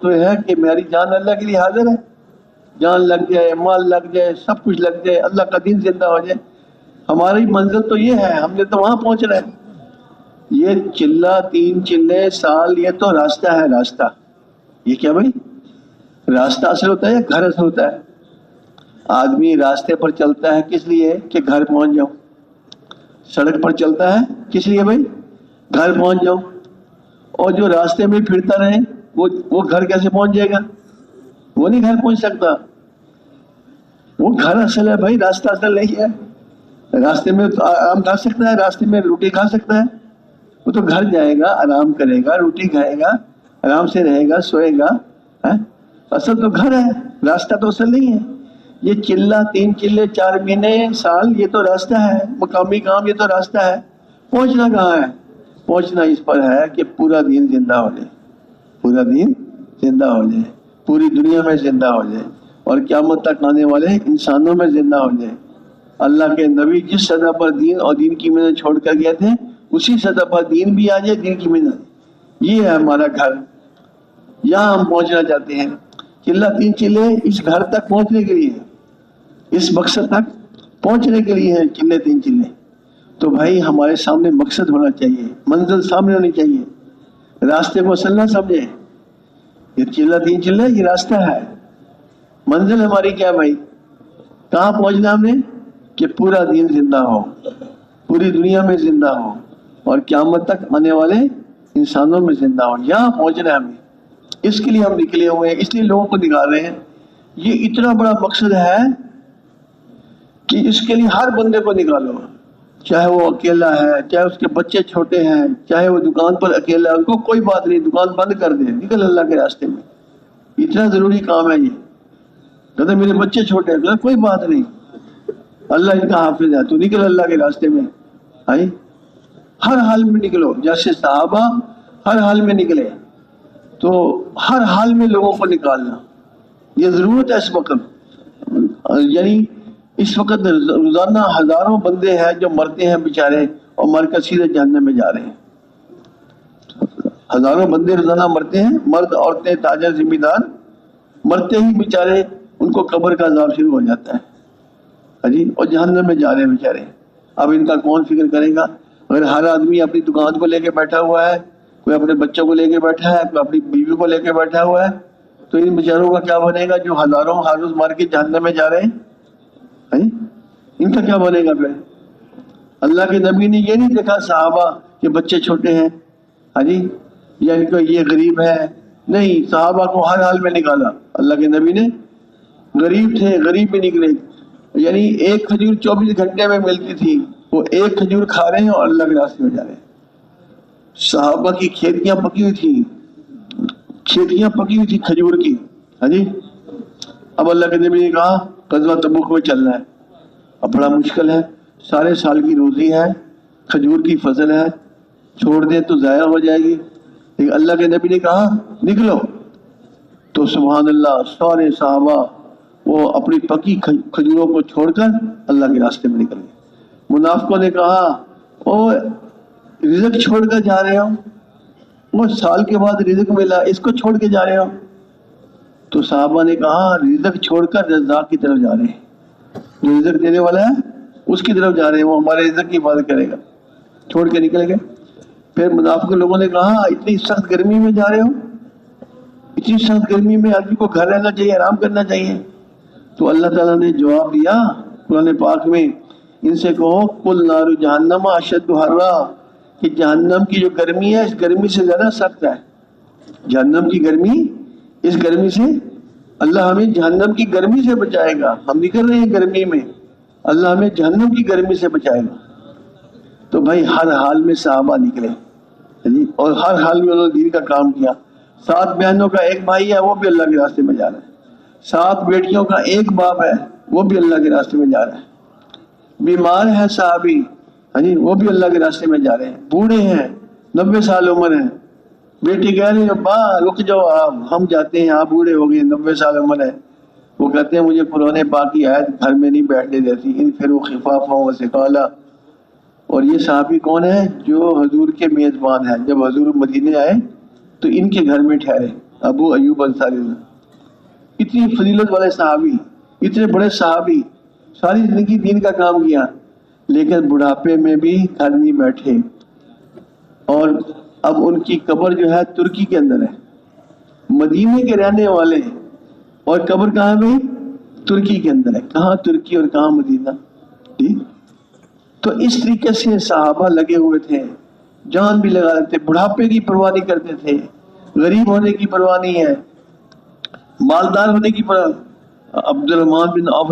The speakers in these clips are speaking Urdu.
تو ہے کہ میری جان اللہ کے لیے حاضر ہے، جان لگ جائے، مال لگ جائے، سب کچھ لگ جائے، اللہ کا دین زندہ ہو جائے، ہماری منزل تو یہ ہے، ہم نے تو وہاں پہنچ رہے ہیں۔ یہ چلہ 3 چلے سال یہ تو راستہ ہے، راستہ۔ یہ کیا بھائی؟ راستہ اصل ہوتا ہے یا گھر اصل ہوتا ہے؟ آدمی راستے پر چلتا ہے کس لیے؟ کہ گھر پہنچ جاؤ۔ سڑک پر چلتا ہے کس لیے بھائی؟ گھر پہنچ جاؤ۔ اور جو راستے میں پھرتا رہے وہ گھر کیسے پہنچ جائے گا؟ وہ نہیں گھر پہنچ سکتا۔ وہ گھر اصل ہے بھائی، راستہ اصل نہیں ہے۔ راستے میں تو آرام کھا سکتا ہے، راستے میں روٹی کھا سکتا ہے، وہ تو گھر جائے گا، آرام کرے گا، روٹی کھائے گا، آرام سے رہے گا، سوئے گا۔ اصل تو گھر ہے، راستہ تو اصل نہیں ہے۔ یہ چلہ 3 چلے 4 مہینے سال یہ تو راستہ ہے، مقامی کام یہ تو راستہ ہے۔ پہنچنا کہاں ہے؟ پہنچنا اس پر ہے کہ پورا دین زندہ ہو جائے، پورا دین زندہ ہو جائے، پوری دنیا میں زندہ ہو جائے، اور قیامت تک آنے والے انسانوں میں زندہ ہو جائے۔ اللہ کے نبی جس سطح پر دین اور دین کی محنت چھوڑ کر گئے تھے، اسی سطح پر دین بھی آ جائے، دین کی محنت۔ یہ ہے ہمارا گھر، یہاں ہم پہنچنا چاہتے ہیں۔ چلہ 3 چلے اس گھر تک پہنچنے کے لیے، اس مقصد تک پہنچنے کے لیے ہیں چلے 3 چلے۔ تو بھائی ہمارے سامنے مقصد ہونا چاہیے، منزل سامنے ہونی چاہیے، راستے کو اصل نہ سمجھے۔ یہ چلہ 3 چلے یہ راستہ ہے، منزل ہماری کیا بھائی؟ کہاں پہنچنا ہم نے؟ کہ پورا دین زندہ ہو، پوری دنیا میں زندہ ہو، اور قیامت تک آنے والے انسانوں میں زندہ ہو۔ یہاں پہنچنا ہے ہمیں، اس کے لیے ہم نکلے ہوئے ہیں، اس لیے لوگوں کو نکال رہے ہیں۔ یہ اتنا بڑا مقصد ہے کہ اس کے لیے ہر بندے کو نکالو، چاہے وہ اکیلا ہے، چاہے اس کے بچے چھوٹے ہیں، چاہے وہ دکان پر اکیلا ہے، ان کو کوئی بات نہیں، دکان بند کر دے، نکل اللہ کے راستے میں۔ اتنا ضروری کام ہے یہ۔ کہتے میرے بچے چھوٹے ہیں، کوئی بات نہیں، اللہ ان کا حافظ ہے، تو نکل اللہ کے راستے میں۔ ہر حال میں نکلو، جیسے صحابہ ہر حال میں نکلے، تو ہر حال میں لوگوں کو نکالنا یہ ضرورت ہے اس وقت۔ یعنی اس وقت روزانہ ہزاروں بندے ہیں جو مرتے ہیں بیچارے، اور مر کر سیدھے جہنم میں جا رہے ہیں۔ ہزاروں بندے روزانہ مرتے ہیں، مرد، عورتیں، تاجر، ذمہ دار، مرتے ہی بیچارے ان کو قبر کا عذاب شروع ہو جاتا ہے اور جہنم میں جا رہے ہیں بیچارے۔ اب ان کا کون فکر کرے گا؟ اگر ہر آدمی اپنی دکان کو لے کے بیٹھا ہوا ہے، کوئی اپنے بچوں کو لے کے بیٹھا ہے، کوئی اپنی بیوی کو لے کے بیٹھا ہوا ہے، تو ان بیچاروں کا کیا بنے گا جو ہزاروں ہر روز مار کے جہنم میں جا رہے ہیں؟ ان کا کیا بنے گا پھر؟ اللہ کے نبی نے یہ نہیں دیکھا صحابہ کہ بچے چھوٹے ہیں یا ان کو یہ غریب ہے، نہیں، صحابہ کو ہر حال میں نکالا اللہ کے نبی نے۔ غریب تھے، غریب بھی نکلے، یعنی ایک کھجور 24 گھنٹے میں ملتی تھی، وہ ایک کھجور کھا رہے ہیں اور اللہ کے راستے میں جا رہے ہیں۔ صحابہ کی کھیتیاں پکی ہوئی تھی، کھیتیاں پکی ہوئی تھی کھجور کی۔ اب اللہ کے نبی نے کہا غزوہ تبوک میں چلنا ہے، اب بڑا مشکل ہے، سارے سال کی روزی ہے، کھجور کی فصل ہے، چھوڑ دیں تو ضائع ہو جائے گی، لیکن اللہ کے نبی نے کہا نکلو۔ تو سبحان اللہ، سارے صحابہ وہ اپنی پکی کھجوروں کو چھوڑ کر اللہ کے راستے میں نکل گئے۔ منافقوں نے کہا او رزق چھوڑ کر جا رہے ہو، وہ سال کے بعد رزق ملا، اس کو چھوڑ کے جا رہے ہو؟ تو صحابہ نے کہا رزق چھوڑ کر رزاق کی طرف جا رہے ہیں، جو رزق دینے والا ہے اس کی طرف جا رہے ہیں، وہ ہمارے رزق کی حفاظت کرے گا۔ چھوڑ کے نکل گئے۔ پھر منافق لوگوں نے کہا اتنی سخت گرمی میں جا رہے ہو، اتنی سخت گرمی میں آدمی کو گھر رہنا چاہیے، آرام کرنا چاہیے۔ تو اللہ تعالیٰ نے جواب دیا قرآن پاک میں، ان سے کہو قل نار جہنم اشد حرا، کہ جہنم کی جو گرمی ہے اس گرمی سے زیادہ سخت ہے۔ جہنم کی گرمی، اس گرمی سے اللہ ہمیں جہنم کی گرمی سے بچائے گا۔ ہم نکل رہے ہیں گرمی میں، اللہ ہمیں جہنم کی گرمی سے بچائے گا۔ تو بھائی ہر حال میں صحابہ نکلے اور ہر حال میں انہوں نے دین کا کام کیا۔ 7 بہنوں کا ایک بھائی ہے، وہ بھی اللہ کے راستے میں جا رہا ہے۔ 7 بیٹیوں کا ایک باپ ہے، وہ بھی اللہ کے راستے میں جا رہا ہے۔ بیمار ہے صحابی، وہ بھی اللہ کے راستے میں جا رہے ہیں۔ بوڑھے ہیں، 90 سال عمر ہے، بیٹی کہہ رہی ہے با رک جاؤ آپ، ہم جاتے ہیں، آپ بوڑھے ہو گئے، 90 سال عمر ہے۔ وہ کہتے ہیں مجھے قرآن پاک کی آیت گھر میں نہیں بیٹھنے دیتی، ان پھر وہ خفافا و ثقالا۔ اور یہ صحابی کون ہے؟ جو حضور کے میزبان ہیں، جب حضور مدینے آئے تو ان کے گھر میں ٹھہرے، ابو ایوب انصاری، اتنی فضیلت والے صحابی، اتنے بڑے صحابی، ساری زندگی دین کا کام کیا، لیکن بڑھاپے میں بھی گھر نہیں بیٹھے، اور اب ان کی قبر جو ہے ترکی کے اندر ہے، مدینے کے رہنے والے ہیں، اور قبر کہاں میں؟ ترکی کے اندر ہے۔ کہاں ترکی اور کہاں مدینہ؟ جی، تو اس طریقے سے صحابہ لگے ہوئے تھے، جان بھی لگا لیتے، بڑھاپے کی پرواہ نہیں کرتے تھے، غریب ہونے کی پرواہ نہیں ہے، مالدار ہونے کی پرواہ۔ عبد الرحمن بن عوف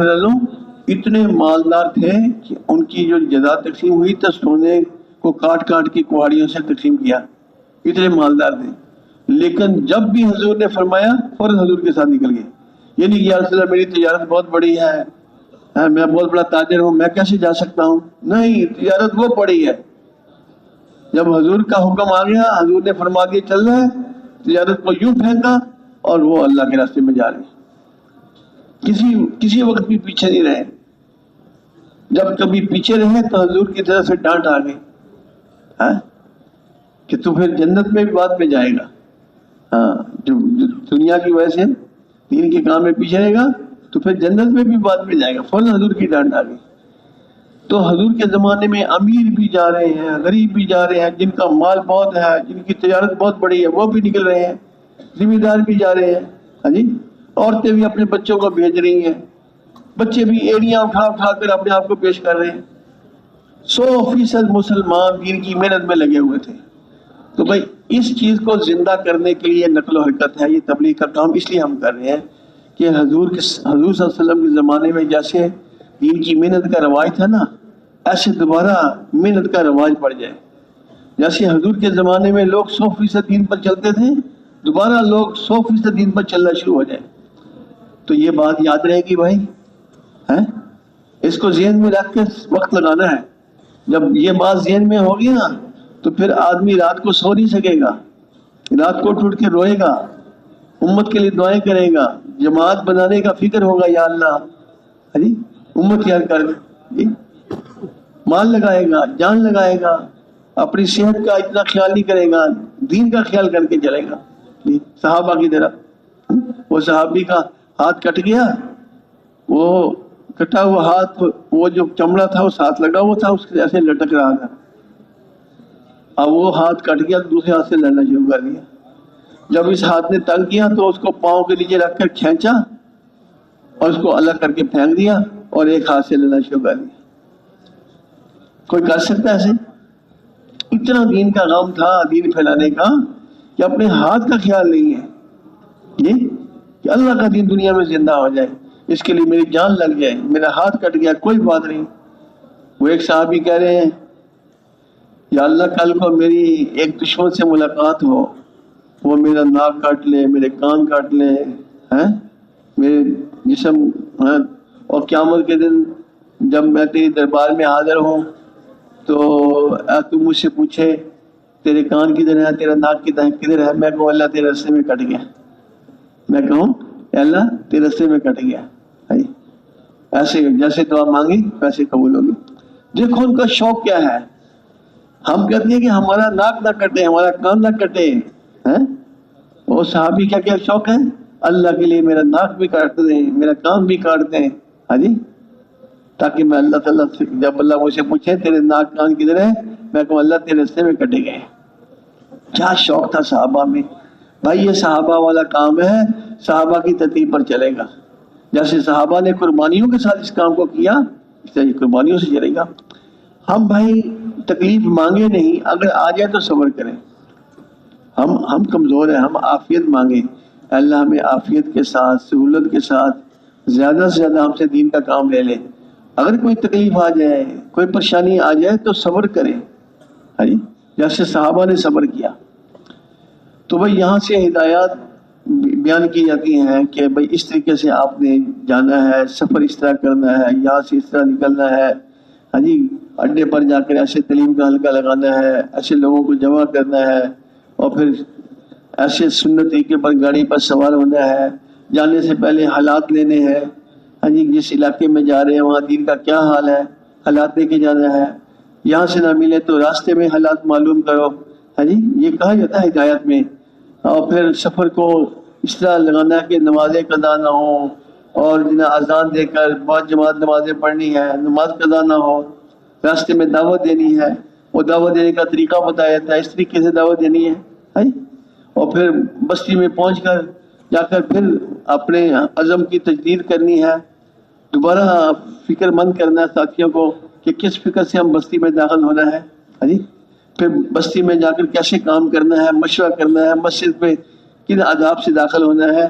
اتنے مالدار تھے کہ ان کی جو جزا تقسیم ہوئی تو سونے کو کاٹ کاٹ کے کوہاڑیوں سے تقسیم کیا، اتنے مالدار تھے، لیکن جب بھی حضور نے فرمایا فوراً حضور کے ساتھ نکل گئے۔ یعنی کہ یا رسول اللہ میری تجارت بہت بڑی ہے، میں بہت بڑا تاجر ہوں، میں کیسے جا سکتا ہوں؟ نہیں، تجارت وہ بڑی ہے۔ جب حضور کا حکم آ گیا، حضور نے فرما دیا چل رہا ہے، تجارت کو یوں پھینکا اور وہ اللہ کے راستے میں جا رہے ہیں، کسی وقت بھی پیچھے نہیں رہے۔ جب کبھی پیچھے رہے تو حضور کی طرف سے ڈانٹ آ گئی کہ تو پھر جنت میں بھی بعد میں جائے گا، جو دنیا کی وجہ سے دین کے کام میں پیچھے رہے گا تو پھر جنت میں بھی بعد میں جائے گا، فوراً حضور کی ڈانٹ آ گئی۔ تو حضور کے زمانے میں امیر بھی جا رہے ہیں، غریب بھی جا رہے ہیں، جن کا مال بہت ہے، جن کی تجارت بہت بڑی ہے وہ بھی نکل رہے ہیں، ذمہ دار بھی جا رہے ہیں، ہاں جی، عورتیں بھی اپنے بچوں کو بھیج رہی ہیں، بچے بھی ایڑیاں اٹھا اٹھا کر اپنے آپ کو پیش کر رہے ہیں۔ 100% مسلمان دین کی محنت میں لگے ہوئے تھے۔ تو بھائی اس چیز کو زندہ کرنے کے لیے نقل و حرکت ہے، یہ تبلیغ کا کام اس لیے ہم کر رہے ہیں کہ حضور صلی اللہ علیہ وسلم کے زمانے میں جیسے دین کی محنت کا رواج تھا نا، ایسے دوبارہ محنت کا رواج پڑ جائے۔ جیسے حضور کے زمانے میں لوگ 100% دین پر چلتے تھے، دوبارہ لوگ 100% دین پر چلنا شروع ہو جائے۔ تو یہ بات یاد رہے گی بھائی، اس کو ذہن میں رکھ کے وقت لگانا ہے۔ جب یہ بات ذہن میں ہوگی نا تو پھر آدمی رات کو سو نہیں سکے گا، رات کو ٹوٹ کے روئے گا، امت کے لیے دعائیں کرے گا، جماعت بنانے کا فکر ہوگا، یا اللہ جی امت یاد کر جی، مال لگائے گا، جان لگائے گا، اپنی صحت کا اتنا خیال نہیں کرے گا، دین کا خیال کر کے چلے گا جی، صحابہ کی طرح۔ وہ صحابی کا ہاتھ کٹ گیا، وہ کٹا ہوا ہاتھ، وہ جو چمڑا تھا اس ہاتھ لگا ہوا تھا، اس کے ایسے لٹک رہا تھا، اب وہ ہاتھ کٹ گیا تو دوسرے ہاتھ سے لڑنا شروع کر دیا۔ جب اس ہاتھ نے تنگ کیا تو اس کو پاؤں کے نیچے رکھ کر کھینچا اور اس کو الگ کر کے پھینک دیا اور ایک ہاتھ سے لڑنا شروع کر دیا۔ کوئی کر سکتا ہے ایسے؟ اتنا دین کا غم تھا دین پھیلانے کا کہ اپنے ہاتھ کا خیال نہیں ہے یہ کہ اللہ کا دین دنیا میں زندہ ہو جائے، اس کے لیے میری جان لگ جائے، میرا ہاتھ کٹ گیا کوئی بات نہیں۔ وہ ایک صحابی کہہ رہے ہیں یا اللہ کل کو میری ایک دشمن سے ملاقات ہو، وہ میرا ناک کاٹ لے، میرے کان کاٹ لے، میرے جسم، اور قیامت کے دن جب میں تیری دربار میں حاضر ہوں تو تو مجھ سے پوچھے تیرے کان کدھر ہے، تیرا ناک کدھر ہے، میں کہوں اللہ تیرے رستے میں کٹ گیا، میں کہوں اللہ تیرے رستے میں کٹ گیا۔ ایسے جیسے دعا مانگی ویسے قبول ہوگی۔ دیکھو ان کا شوق کیا ہے، ہم کہتے ہیں کہ ہمارا ناک نہ کٹے، ہمارا کان نہ کٹے، وہ صحابی کیا کیا شوق ہے، اللہ کے لیے میرا ناک بھی کاٹ دیں، میرا کان بھی کاٹ دیں، ہاں جی، تاکہ میں اللہ تعالیٰ سے جب اللہ مجھ سے پوچھے تیرے ناک کان کدھر ہے، میں کہوں اللہ تیرے رستے میں کٹے گئے۔ کیا شوق تھا صحابہ میں بھائی، یہ صحابہ والا کام ہے، صحابہ کی ترتیب پر چلے گا۔ جیسے صحابہ نے قربانیوں کے ساتھ اس کام کو کیا، اس طرح قربانیوں سے چلے گا۔ ہم بھائی تکلیف مانگے نہیں، اگر آ جائے تو صبر کریں، ہم کمزور ہیں، ہم عافیت مانگیں، اللہ ہمیں عافیت کے ساتھ سہولت کے ساتھ زیادہ سے زیادہ ہم سے دین کا کام لے لے۔ اگر کوئی تکلیف آ جائے، کوئی پریشانی آ جائے تو صبر کریں، جیسے صحابہ نے صبر کیا۔ تو بھائی یہاں سے ہدایات بیان کی جاتی ہیں کہ بھائی اس طریقے سے آپ نے جانا ہے، سفر اس طرح کرنا ہے، یہاں سے اس طرح نکلنا ہے، ہاں جی، اڈے پر جا کر ایسے تعلیم کا حلقہ لگانا ہے، ایسے لوگوں کو جمع کرنا ہے، اور پھر ایسے سنت طریقے پر گاڑی پر سوار ہونا ہے، جانے سے پہلے حالات لینے ہیں، ہاں جی، جس علاقے میں جا رہے ہیں وہاں دین کا کیا حال ہے، حالات لے کے جانا ہے، یہاں سے نہ ملے تو راستے میں حالات معلوم کرو، ہاں جی، یہ کہا جاتا ہے ہدایت میں۔ اور پھر سفر کو اس طرح لگانا ہے کہ نمازیں قضا نہ ہوں، اور جنہیں اذان دے کر بعض جماعت نمازیں پڑھنی ہے، نماز قضا نہ ہو، راستے میں دعوت دینی ہے، وہ دعوت دینے کا طریقہ بتایا جاتا ہے، اس طریقے سے دعوت دینی ہے، اور پھر بستی میں پہنچ کر جا کر پھر اپنے عزم کی تجدید کرنی ہے، دوبارہ فکر مند کرنا ہے ساتھیوں کو کہ کس فکر سے ہم بستی میں داخل ہونا ہے، پھر بستی میں جا کر کیسے کام کرنا ہے، مشورہ کرنا ہے، مسجد میں کن آداب سے داخل ہونا ہے،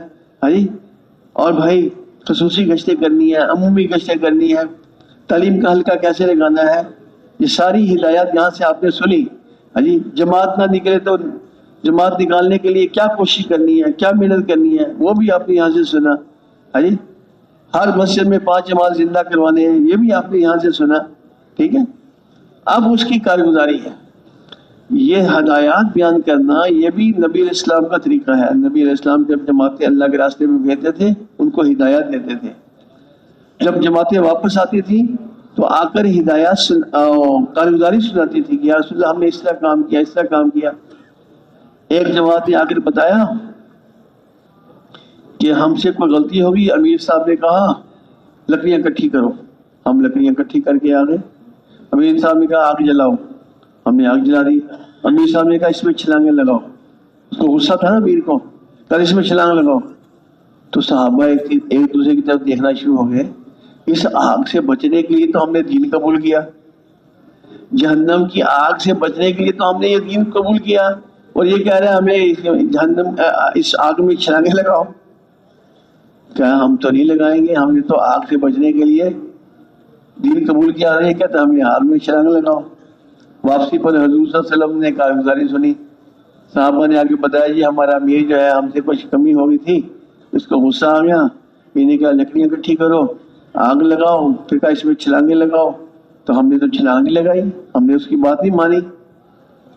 اور بھائی خصوصی گشتیں کرنی ہے، عمومی گشتیں کرنی ہے، تعلیم کا حلقہ کیسے لگانا ہے، یہ ساری ہدایات یہاں سے آپ نے سنی۔ جماعت نہ نکلے تو جماعت نکالنے کے لیے کیا کوشش کرنی ہے، کیا محنت کرنی ہے، وہ بھی آپ نے یہاں سے سنا۔ ہر مسجد میں 5 جماعت زندہ کروانے ہیں، یہ بھی آپ نے یہاں سے سنا، ٹھیک ہے۔ اب اس کی کارگزاری ہے، یہ ہدایات بیان کرنا، یہ بھی نبی علیہ السلام کا طریقہ ہے۔ نبی علیہ السلام جب جماعتیں اللہ کے راستے میں بھیجتے تھے ان کو ہدایات دیتے تھے، جب جماعتیں واپس آتی تھی تو آ کر ہدایات کارگزاری سناتی تھی کہ یا رسول اللہ ہم نے اس طرح کام کیا، اس طرح کام کیا۔ ایک جماعت نے آ کر بتایا کہ ہم سے کوئی غلطی ہوگی، امیر صاحب نے کہا لکڑیاں اکٹھی کرو، ہم لکڑیاں اکٹھی کر کے آ گئے۔ امیر صاحب نے کہا آگ جلاؤ، ہم نے آگ جلا دی۔ امیر صاحب نے کہا اس میں چھلانگیں لگاؤ، اس کو غصہ تھا نا امیر کو، کہا اس میں چھلانگ لگاؤ۔ تو صحابہ ایک دوسرے کی طرف دیکھنا شروع ہو گئے، اس آگ سے بچنے کے لیے تو ہم نے دین قبول کیا، جہنم کی آگ سے بچنے کے لیے تو ہم نے یہ دین قبول کیا، اور یہ کہہ رہے ہیں ہمیں جہنم اس آگ میں چھلانگیں لگاؤ۔ کہا ہم تو نہیں لگائیں گے، ہم نے تو آگ سے بچنے کے لیے دین قبول کیا، رہے کہتا ہمیں آگ میں چھلانگ لگاؤ۔ واپسی پر حضور صلی اللہ علیہ وسلم نے کارگزاری سنی، صحابہ نے آگے بتایا جی ہمارا امیر جو ہے ہم سے کچھ کمی ہو گئی تھی، اس کو غصہ آ گیا، انہیں کہا لکڑیاں اکٹھی کرو، آگ لگاؤ، پھر کہا اس میں چھلانگیں لگاؤ۔ تو ہم نے تو چھلانگیں لگائی، ہم نے اس کی بات نہیں مانی۔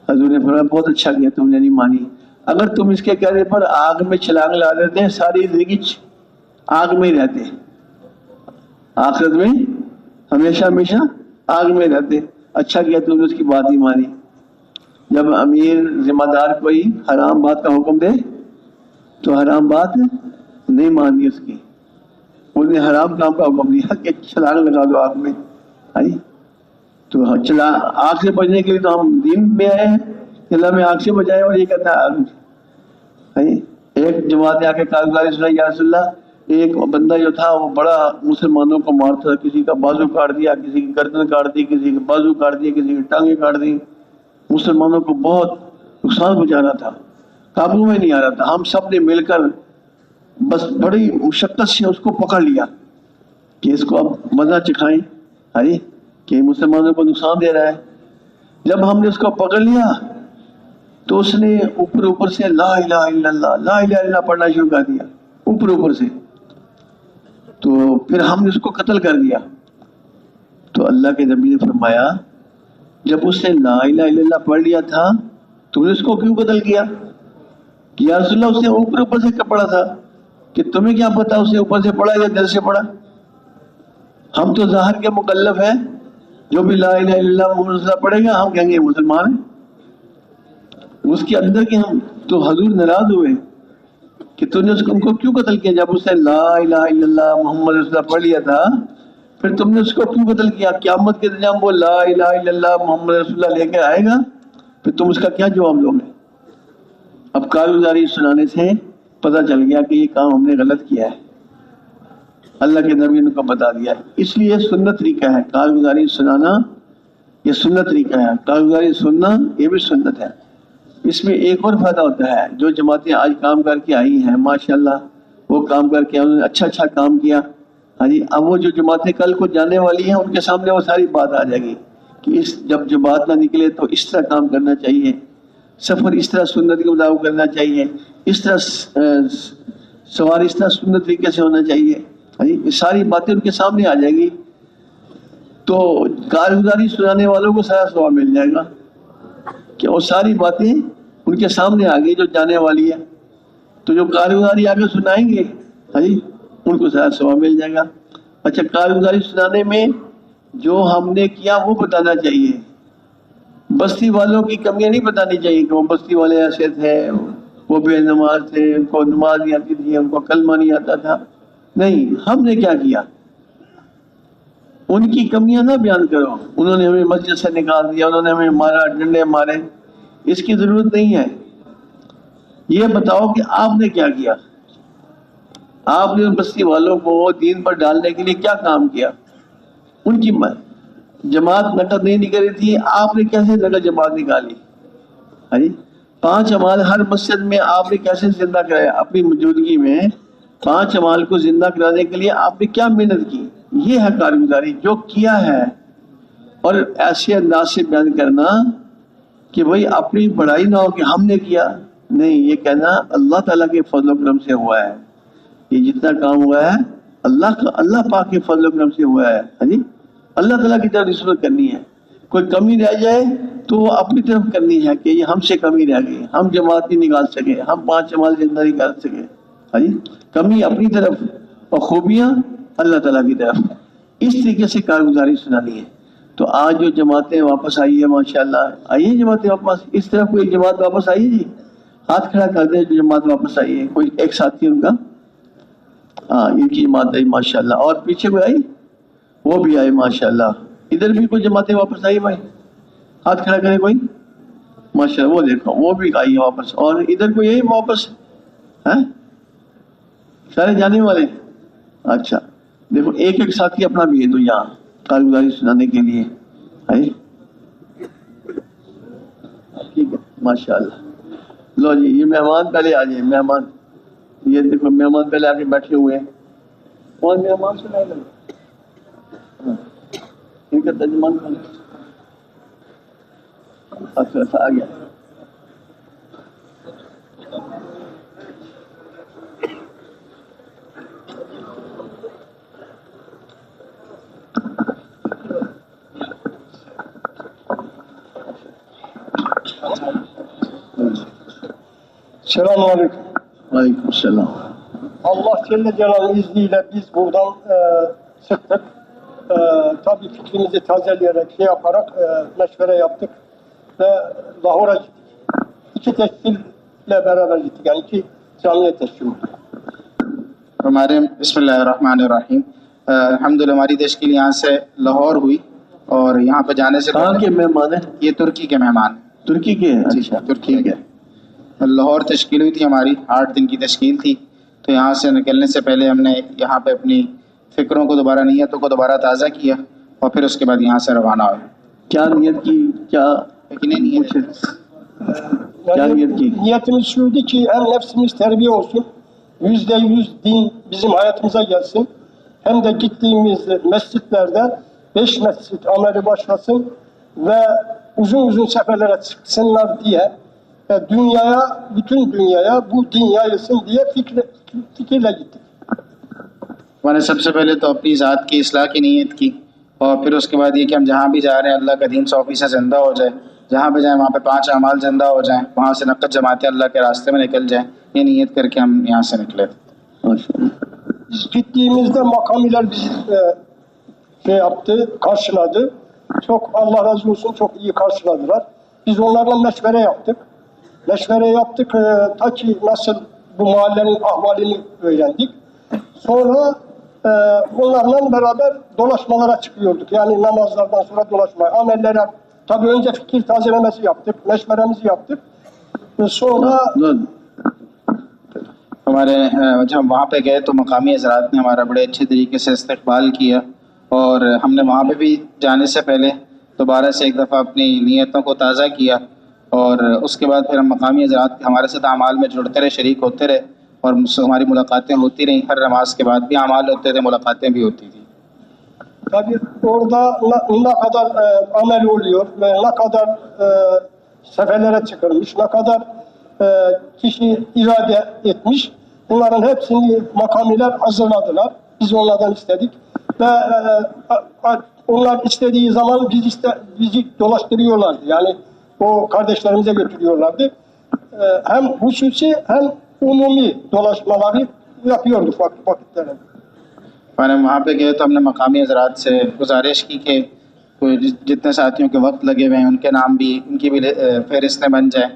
حضور نے فرمایا بہت اچھا کیا تم نے نہیں مانی، اگر تم اس کے کہنے پر آگ میں چھلانگ لا دیتے ساری زندگی آگ میں ہی رہتے، آخرت میں ہمیشہ ہمیشہ آگ میں رہتے۔ اچھا کیا تم نے اس کی بات نہیں مانی۔ جب امیر ذمہ دار کوئی حرام بات کا حکم دے تو حرام بات نہیں ماننی اس کی، انہوں نے حرام کام کا حکم دیا کہ چھلانگ لگا دو آگ میں، تو آگ سے بچنے کے لیے تو ہم دین میں آئے ہیں، اللہ میں آگ سے بچائے، اور یہ کہتا ہے آگ۔ ایک جماعت نے آ کے کارگزاری سنائی، یا رسول اللہ ایک بندہ جو تھا وہ بڑا مسلمانوں کو مارتا تھا، کسی کا بازو کاٹ دیا، کسی کی گردن کاٹ دی، کسی کی بازو کاٹ دی، کسی کی ٹانگیں کاٹ دی، مسلمانوں کو بہت نقصان پہنچا رہا تھا، قابو میں نہیں آ رہا تھا۔ ہم سب نے مل کر بس بڑی مشقت سے اس کو پکڑ لیا کہ اس کو اب مزہ چکھائیں کہ مسلمانوں کو نقصان دے رہا ہے۔ جب ہم نے اس کو پکڑ لیا تو اس نے اوپر سے لا الہ الا اللہ لا الہ الا اللہ پڑھنا شروع کر دیا اوپر سے، تو پھر ہم نے اس کو قتل کر دیا۔ تو اللہ کے نبی نے فرمایا جب اس نے لا الہ الا اللہ پڑھ لیا تھا تو نے اس کو کیوں قتل کیا؟ کہ یا رسول اللہ اس نے اوپر سے پڑھا تھا، کہ تمہیں کیا پتا اس نے اوپر سے پڑھا یا دل سے پڑھا؟ ہم تو ظاہر کے مکلف ہیں، جو بھی لا الہ الا اللہ محمد رسول اللہ پڑھے گا ہم کہیں گے مسلمان ہیں، اس کے اندر کے ہم تو حضور ناراض ہوئے کہ تو نے ان کو کیوں قتل کیا؟ جب اس نے لا الہ الا اللہ محمد رسول اللہ پڑھ لیا تھا پھر تم نے اس کو کیوں قتل کیا؟ قیامت کے دن جب وہ لا الہ الا اللہ محمد رسول اللہ لے کے آئے گا پھر تم اس کا کیا جواب دو گے؟ اب کارگزاری سنانے سے پتہ چل گیا کہ یہ کام ہم نے غلط کیا ہے، اللہ کے نبی نے کو بتا دیا ہے۔ اس لیے سنت طریقہ ہے کارگزاری سنانا، یہ سنت طریقہ ہے، کارگزاری سننا یہ بھی سنت ہے۔ اس میں ایک اور فائدہ ہوتا ہے، جو جماعتیں آج کام کر کے آئی ہیں ماشاءاللہ وہ کام کر کے انہوں نے اچھا کام کیا، اب وہ جو جماعتیں کل کو جانے والی ہیں ان کے سامنے وہ ساری بات آ جائے گی کہ جب جو بات نہ نکلے تو اس طرح کام کرنا چاہیے، سفر اس طرح سنت کے مطابق کرنا چاہیے، اس طرح سوار اس طرح سنت طریقے سے ہونا چاہیے، یہ ساری باتیں ان کے سامنے آ جائے گی تو کارگزاری سنانے والوں کو سارا ثواب مل جائے گا کہ وہ ساری باتیں ان کے سامنے آ گئی جو جانے والی ہے، تو جو کارگزاری آگے سنائیں گے ان کو سارا ثواب مل جائے گا۔ اچھا کارگزاری سنانے میں جو ہم نے کیا وہ بتانا چاہیے، بستی والوں کی کمیاں نہیں بتانی چاہیے کہ وہ بستی والے ایسے تھے، وہ بے نماز تھے، ان کو نماز نہیں آتی تھی، ان کو کلمہ نہیں آتا تھا. نہیں، ہم نے کیا کیا؟ ان کی کمیاں نہ بیان کرو. انہوں نے ہمیں مسجد سے نکال دیا، انہوں نے ہمیں مارا، ڈنڈے مارے. اس کی ضرورت نہیں ہے. یہ بتاؤ کہ آپ نے کیا کیا؟ آپ نے بستی والوں کو دین پر ڈالنے کے لیے کیا کام کیا؟ ان کی جماعت نقد نہیں نکلی تھی، آپ نے کیسے نقد جماعت نکالی؟ 5 اعمال ہر مسجد میں آپ نے کیسے زندہ کرایا؟ اپنی موجودگی میں 5 اعمال کو زندہ کرانے کے لیے آپ نے کیا محنت کی؟ یہ ہے کارگزاری جو کیا ہے. اور ایسے انداز سے بیان کرنا کہ بھئی اپنی بڑائی نہ ہو کہ ہم نے کیا. نہیں، یہ کہنا اللہ تعالیٰ کے فضل و کرم سے ہوا ہے. یہ جتنا کام ہوا ہے اللہ پاک کے فضل و کرم سے ہوا ہے. اللہ تعالیٰ کی طرف نسبت کرنی ہے. کوئی کمی رہ جائے تو وہ اپنی طرف کرنی ہے کہ یہ ہم سے کمی رہ گئی، ہم جماعت نہیں نکال سکے، ہم 5 اعمال زندہ نہیں کر سکے. کمی اپنی طرف اور خوبیاں اللہ تعالیٰ کی طرف. اس طریقے سے کارگزاری سنانی ہے. تو آج جو جماعتیں واپس آئی ہے ماشاءاللہ، آئیے جماعتیں واپس. اس طرف کوئی جماعت واپس آئی ہے جی؟ ہاتھ کھڑا کر دیں جو جماعت واپس آئی ہے. کوئی ایک ساتھی ان کا؟ ان کی جماعت آئی ماشاءاللہ. اور پیچھے کوئی آئی؟ وہ بھی آئے ماشاءاللہ. ادھر بھی کوئی جماعتیں واپس آئی بھائی؟ ہاتھ کھڑا کرے کوئی؟ ماشاءاللہ، وہ دیکھو وہ بھی آئی ہے واپس. اور ادھر کوئی یہی واپس ہے؟ سارے جانے والے؟ اچھا، دیکھو ایک ایک ساتھی اپنا بھی ہے تو یہاں کارگزاری سنانے کے لیے. ٹھیک ہے ماشاءاللہ. لو جی، یہ مہمان پہلے آ جائیں. مہمان، یہ دیکھو مہمان پہلے آ کے بیٹھے ہوئے ہیں. کون مہمان سنا ہے؟ ان کا ترجمان کون؟ اچھا، آ گیا. Selamun Aleyküm. Aleykümselam. Allah Celle Celal'in izniyle biz buradan çıktık. Tabii fikrimizi tazeleyerek, yaparak meşvere yaptık ve Lahor'a gittik. 2 teşkille beraber gittik, yani 2 camiye teşkil olduk. ہمارے بسم اللہ الرحمن الرحیم. الحمدللہ ہماری تشکیل یہاں سے لاہور ہوئی اور یہاں پہ جانے سے کہاں کے مہمان ہیں؟ یہ ترکی کے مہمان. ترکی کے؟ اچھا، ترکی کے. لاہور تشکیل ہوئی تھی ہماری، 8 دن کی تشکیل تھی. تو یہاں سے نکلنے سے پہلے ہم نے یہاں پہ اپنی فکروں کو دوبارہ، نیتوں کو دوبارہ تازہ کیا اور پھر اس کے بعد یہاں سے روانہ ہوئے. کیا نیت کی؟ کیا نیت کی؟ Niyetimiz şuydu ki hem nefsimiz terbiye olsun, %100 din bizim hayatımıza gelsin. Hem de gittiğimiz mescitlerde 5 mescit ameli başlasın ve uzun uzun seferlere çıksınlar diye dünyaya, bütün dünyaya bu din yayılsın diye fikirle gittik. میں نے سب سے پہلے تو اپنی ذات کی اصلاح کی نیت کی اور پھر اس کے بعد یہ کہ ہم جہاں بھی جا رہے ہیں اللہ کا دین 100% زندہ ہو جائے. جہاں پہ جائیں وہاں پہ 5 اعمال زندہ ہو جائیں، وہاں سے نقد جماعتیں اللہ کے راستے میں نکل جائیں. یہ نیت کر کے ہم یہاں سے نکلے تھے. Biz gittiğimizde makamiler bizi yaptı, karşıladı. Çok Allah razı olsun, çok iyi karşıladılar. Biz onlarla meşvere yaptık. Meşvere yaptık ta ki nasıl bu mahallenin ahvalini öğrendik. Sonra onlarla beraber dolaşmalara çıkıyorduk. Yani namazlardan sonra dolaşmaya, amellere. Tabii önce fikir tazelemesi yaptık, meşveremizi yaptık. Sonra ہمارے جب ہم وہاں پہ گئے تو مقامی حضرات نے ہمارا بڑے اچھے طریقے سے استقبال کیا اور ہم نے وہاں پہ بھی جانے سے پہلے دوبارہ سے ایک دفعہ اپنی نیتوں کو تازہ کیا اور اس کے بعد پھر ہم مقامی حضرات ہمارے ساتھ اعمال میں جڑتے رہے، شریک ہوتے رہے اور ہماری ملاقاتیں ہوتی رہیں. ہر نماز کے بعد بھی اعمال ہوتے تھے، ملاقاتیں بھی ہوتی تھیں. tabii orada ne kadar amel oluyor ve ne kadar seferlere çıkılmış, ne kadar kişi irade etmiş, bunların hepsini makamiler hazırladılar. Biz onlardan istedik ve onlar istediği zaman bizi dolaştırıyorlardı. Yani o kardeşlerimize götürüyorlardı. Hem hususi hem umumi dolaşmaları yapıyorduk vakitlerinde. ہم وہاں پہ گئے تو ہم نے مقامی حضرات سے گزارش کی کہ کوئی جتنے ساتھیوں کے وقت لگے ہوئے ہیں ان کے نام بھی، ان کی بھی فہرستیں بن جائیں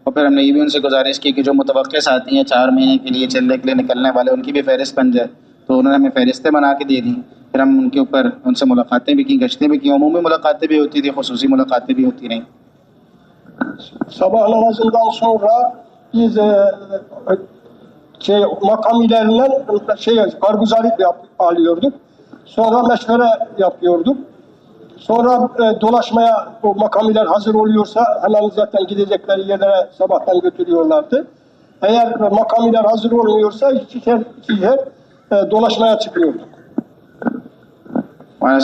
اور پھر ہم نے یہ بھی ان سے گزارش کی کہ جو متوقع ساتھی ہیں 4 مہینے کے لیے چلنے کے لیے نکلنے والے، ان کی بھی فہرست بن جائے. تو انہوں نے ہمیں فہرستیں بنا کے دے دیں. پھر ہم ان کے اوپر ان سے ملاقاتیں بھی کی، گشتیں بھی کی، عمومی ملاقاتیں بھی ہوتی تھیں، خصوصی ملاقاتیں بھی ہوتی رہیں. Sabah namazından sonra biz makam ilerinden karguzari alıyorduk. Sonra meşvere yapıyorduk. Sonra dolaşmaya o makamiler hazır oluyorsa hemen zaten gidecekleri yerlere sabahtan götürüyorlardı. Eğer makamiler hazır olmuyorsa ikişer dolaşmaya çıkıyorduk.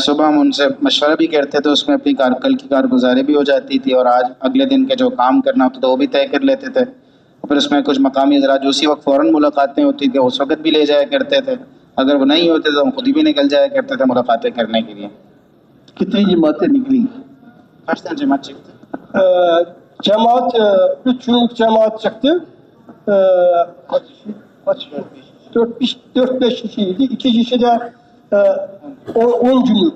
صبح ہم ان سے مشورہ بھی کرتے تھے، اس میں اپنی کل کی کارگزاری بھی ہو جاتی تھی، اور آج اگلے دن کے جو کام کرنا ہوتا تھا وہ بھی طے کر لیتے تھے. پھر اس میں کچھ مقامی حضرات جو اسی وقت فوراً ملاقاتیں ہوتی تھیں اس وقت بھی لے جایا کرتے تھے. اگر وہ نہیں ہوتے تو ہم خود ہی بھی nکل جایا کرتے تھے ملاقاتیں کرنے کے لیے. کتنی جماعتیں نکلی؟ Kaç tane cemaat çıktı? Cemaat, 3 günlük cemaat çıktı. Kaç? 4-5 kişiydi. 2 kişi de 10 günlük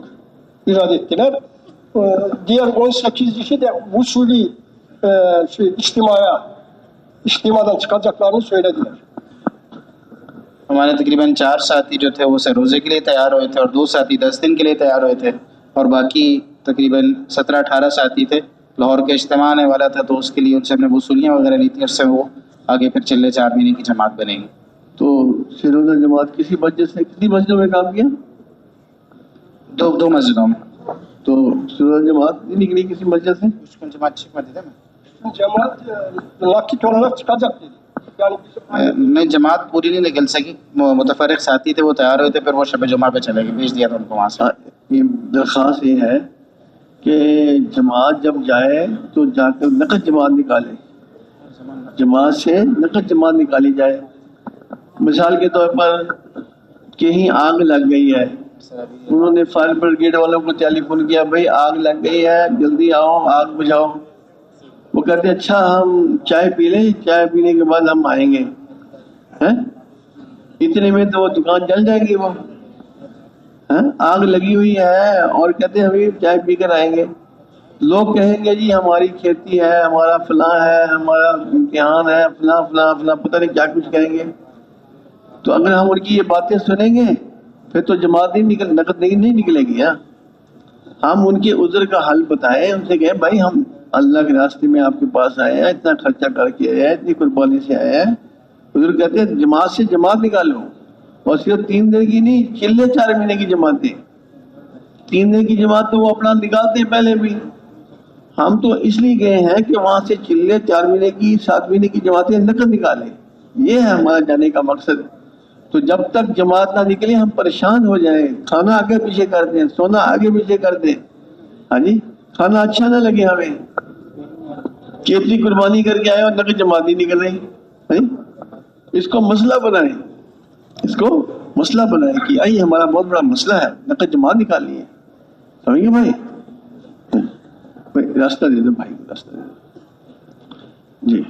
irade ettiler. Diğer 18 kişi de usulü içtimadan çıkacaklarını söylediler. ہمارے تقریباً 4 ساتھی جو تھے وہ روزے کے لیے تیار ہوئے تھے، اور 2 ساتھی 10 دن کے لیے تیار ہوئے تھے، اور باقی تقریباً 17-18 ساتھی تھے. لاہور کے اجتماع آنے والا تھا تو اس کے لیے ان سے ہم نے وصولیاں وغیرہ لی تھیں، اس سے وہ آگے پھر چلے 4 مہینے کی جماعت بنے گی. تو سیروزہ جماعت کسی مسجد سے کتنی مسجدوں میں کام کیا؟ 2 مسجدوں میں. تو سیروزہ جماعت نہیں نکلی کسی مسجد سے؟ جماعت çıkmadı değil mi? Cemaat nakit olarak çıkacak dedi. Yani نہیں، جماعت پوری نہیں نکل سکی. متفرق ساتھی تھے وہ تیار ہوئے تھے، پھر وہ شب جمعہ پہ چلے گئے، بھیج دیا تھا ان کو وہاں سے. یہ درخواست یہ ہے کہ جماعت جب جائے تو جا کر نقد جماعت نکالے، جماعت سے نقد جماعت نکالی جائے. مثال کے طور پر کہیں آگ لگ گئی ہے، انہوں نے فائر بریگیڈ والوں کو ٹیلی فون کیا، بھائی آگ لگ گئی ہے جلدی آؤ آگ بجھاؤ. وہ کہتے ہیں اچھا ہم چائے پی لیں، چائے پینے کے بعد ہم آئیں گے. اتنے میں تو وہ دکان جل جائے گی. وہ آگ لگی ہوئی ہے اور کہتے ہیں ابھی چائے پی کر آئیں گے. لوگ کہیں گے جی ہماری کھیتی ہے، ہمارا فلاں ہے، ہمارا امتحان ہے، فلاں فلاں فلاں، پتہ نہیں کیا کچھ کہیں گے. تو اگر ہم ان کی یہ باتیں سنیں گے پھر تو جماعت نقد نہیں نکلے گی. ہم ان کے عذر کا حل بتائیں، ان سے کہیں بھائی ہم اللہ کے راستے میں آپ کے پاس آئے ہیں، اتنا خرچہ کر کے آئے ہیں، اتنی قربانی سے آئے ہیں. حضور کہتے ہیں جماعت سے جماعت نکالو، اور صرف 3 دن کی نہیں، چلے 4 مہینے کی جماعتیں. 3 دن کی جماعت تو وہ اپنا نکالتے ہیں پہلے بھی. ہم تو اس لیے گئے ہیں کہ وہاں سے چلے 4 مہینے کی 7 مہینے کی جماعتیں نقد نکالیں. یہ ہے ہمارا جانے کا مقصد. تو جب تک جماعت نہ نکلے ہم پریشان ہو جائیں، کھانا آگے پیچھے کر دیں، سونا آگے پیچھے کر دیں. ہاں جی، کھانا اچھا نہ لگے ہمیں کہ اتنی قربانی کر کے آئے اور نقد جماعت نہیں نکل رہی. اس کو مسئلہ بنائیں، اس کو مسئلہ بنائیں کہ آئی ہمارا بہت بڑا مسئلہ ہے، نقد جماعت نکالنی ہے. سمجھ گئے بھائی؟ راستہ دے دو بھائی، راستہ دے دو جی.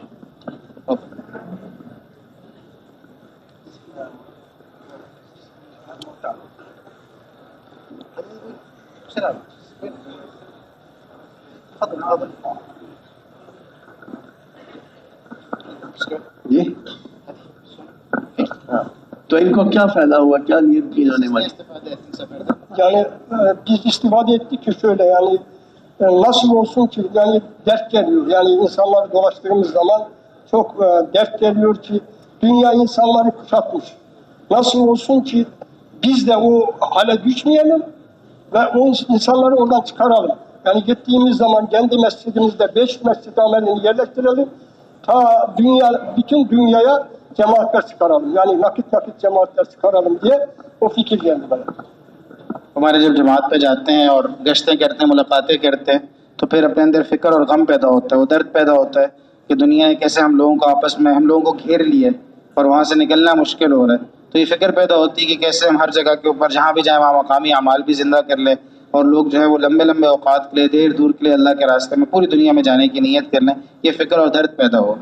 جی تو ان کو کیا فائدہ ہوا، کیا نیت کی جانے والی؟ yani biz istifade ettik ki şöyle yani nasıl olsun ki yani dert geliyor. Yani insanları dolaştığımız zaman çok dert geliyor ki dünya insanları kuşatmış. Nasıl olsun ki biz de o hale düşmeyelim ve o insanları oradan çıkaralım. Yani gittiğimiz zaman kendi mescidimizde 5 mescid amelini yerleştirelim. Ta bütün dünyaya cemaatler çıkaralım. Yani nakit cemaatler çıkaralım diye o fikir geldi bana. ہمارے جب جماعت پہ جاتے ہیں اور گشتیں کرتے ہیں، ملاقاتیں کرتے ہیں، تو پھر اپنے اندر فکر اور غم پیدا ہوتا ہے، وہ درد پیدا ہوتا ہے کہ دنیا کیسے ہم لوگوں کو آپس میں ہم لوگوں کو گھیر لیے اور وہاں سے نکلنا مشکل ہو رہا ہے. تو یہ فکر پیدا ہوتی ہے کہ کیسے ہم ہر جگہ کے اوپر جہاں بھی جائیں وہاں مقامی اعمال بھی زندہ کر لیں، اور لوگ جو ہے وہ لمبے اوقات کے لیے دیر دور کے لیے اللہ کے راستے میں پوری دنیا میں جانے کی نیت کر لیں. یہ فکر اور درد پیدا ہو.